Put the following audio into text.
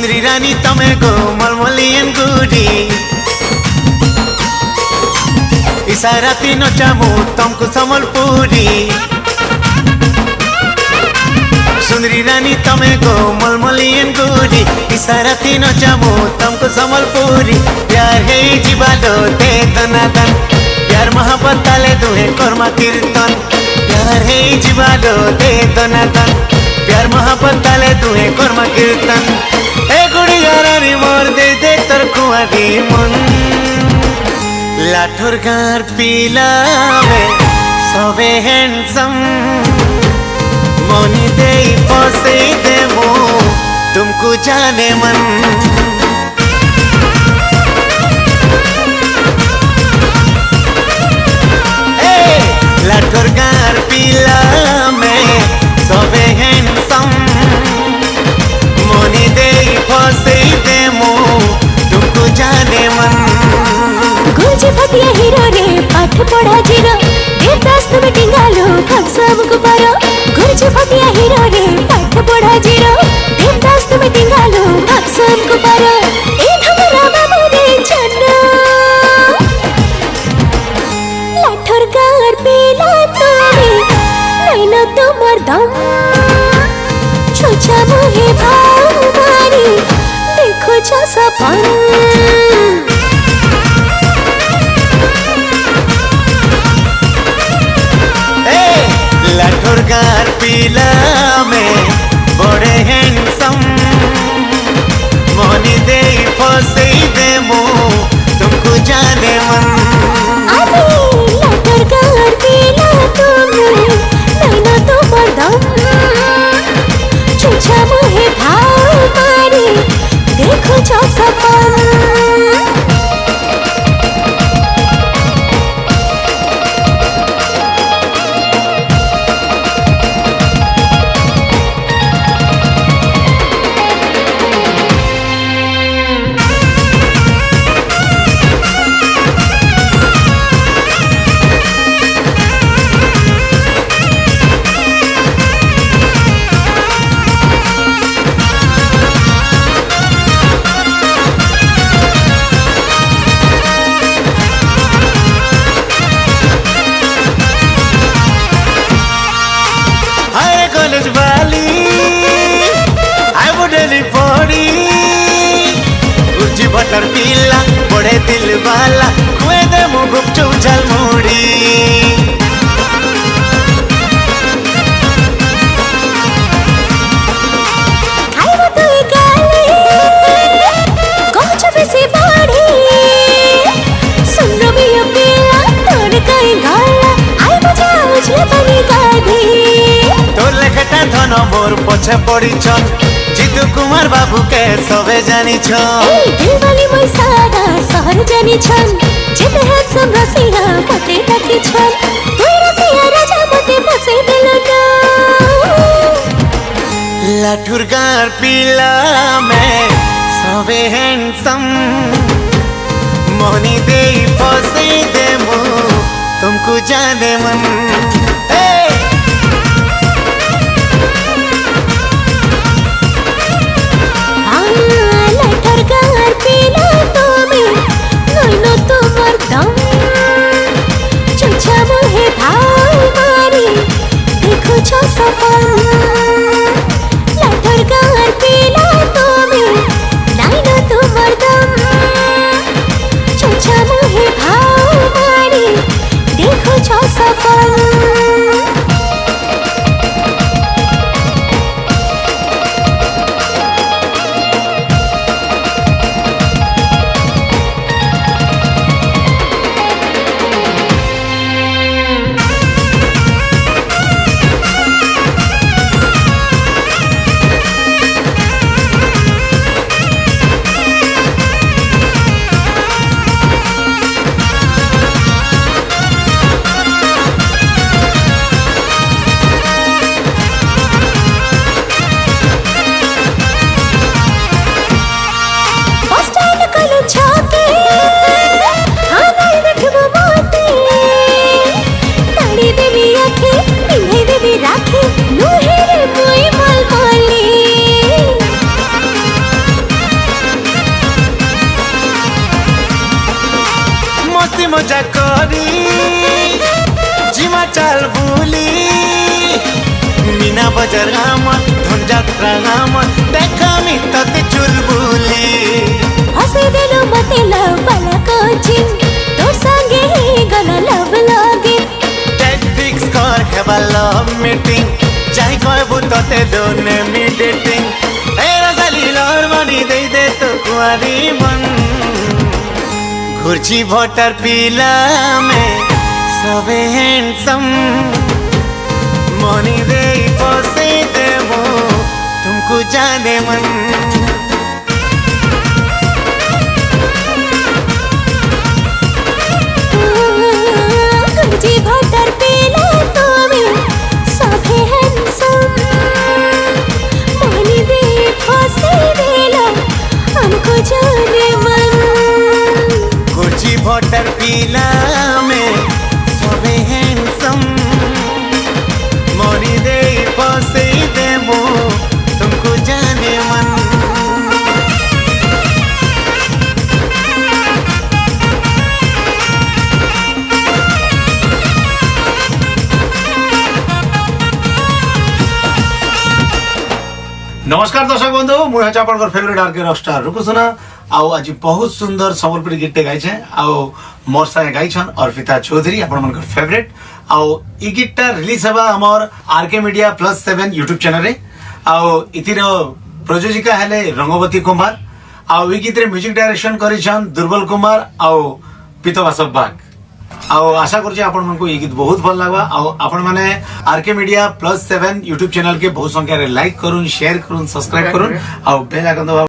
सुंदरी रानी तमे गो मलमलियन गुडी इशारा तीनो चामू तुमको समलपुरी सुंदरी रानी तमे गो मलमलियन गुडी इशारा तीनो चामू तुमको समलपुरी प्यार है जीवालो दे दनादन प्यार मोहब्बत ताले दुहे कर्मा कीर्तन प्यार है जीवालो दे दनादन प्यार मोहब्बत ताले दुहे कर्मा कीर्तन ए गुड़ी गारानी मोर दे दे तर कुआरी मन लाठोर गार पीला में सबे हैंडसम मोनी दे पसे दे मो तुमको जाने मन लाठोर गार पीला में सबे हैंडसम मोनी दे फसे दे मो तुमको जाने मन गुरुजी भतिया हीरो रे पाठ पढ़ा जीरो देवदास तुम टिंगालो हम सबको पारो गुरुजी भतिया हीरो रे पाठ पढ़ा जीरो देवदास तुम टिंगालो हम सबको पारो ए हमरा बाबू रे चन्ना लाठोर गार पीला तुम्हें नैना तुम्हार दम छोचा मुहे भाव मारी देखो छो सपन लाठोर गार पीला में बड़े हैंडसम मोनी दे फसे दे मो तुमको जाने मन लाठोर गार पीला तुम्हें नैना तुम्हार दम छोचा मुहे भाव मारी देखो छो सपन बटर पीला बड़े दिल वाला खुए दे मुगुप चौचल मुड़ी खाइबो तू गाली कहछ बेसी बाड़ी सुनो मिया पीला तोर कई गाला आई बजा उछले तनी गाधी तोर लेखटा धन मोर पछे पड़ी छन जीतू कुमार बाबू के सबे जानी छो दिलवाली मैं सारा शहर जानी छन जिते हाथ सब रसिया मते टकी छन तू रसिया राजा मते फसे दिल ना लाठोर गार पीला में सबे हैंडसम मोनी दे फसे दे मो तुमको जाने मन लाठोर गार पीला तुम्हें नैना तुम्हार दम छोचा मुहे भाव मारी देखो छो सपन लाठोर गार पीला तुम्हें नैना तुम्हार दम छोचा मुहे भाव मारी देखो छो सपन। यात्रा मन देखमी तते चुलबुली हसे देलो मते लव वाला कोचिंग तोर संगे ही गला लव लगे डेट फिक्स कर हेबा लव मीटिंग चाहे कहबू तते दोने मी डेटिंग ए रसाली लहर मनी दे तो कुआरी मन घुर्ची भोटर पीला में सबे हैंडसम मनी दे पसे देवो तुमको जाने मन गुरुजी भटर पीला तुम्हें सभे हैंडसम मनी दे फसे देला हमको जाने मन घुर्ची भोटर पीला में सबे हैंडसम मनी दे पसे देवो तुमको जाने मन नमस्कार दर्शक बंधु मुझे आपन फेवरेट आरके रॉकस्टार रुको सुना आओ आज बहुत सुंदर संबलपुरी गीत गाई छे आओ मोर संगे गाई छन अर्पिता चौधरी आपन मन फेवरेट आओ ई गीतटा रिलीज हबा हमर आरके मीडिया +7 यूट्यूब चैनल रे आओ इतिर प्रयोजिका हेले रंगवती कुमार आओ ई गीत रे म्यूजिक डायरेक्शन करी छन दुर्बल कुमार आओ पीतवासव बाग आओ आशा करछी आपन मन को ये गीत बहुत भल लागबा आओ आपन माने आरके मीडिया +7 यूट्यूब चैनल के बहुत संख्या रे लाइक करून शेयर करून सब्सक्राइब करून आओ बेल आइकन दबाओ।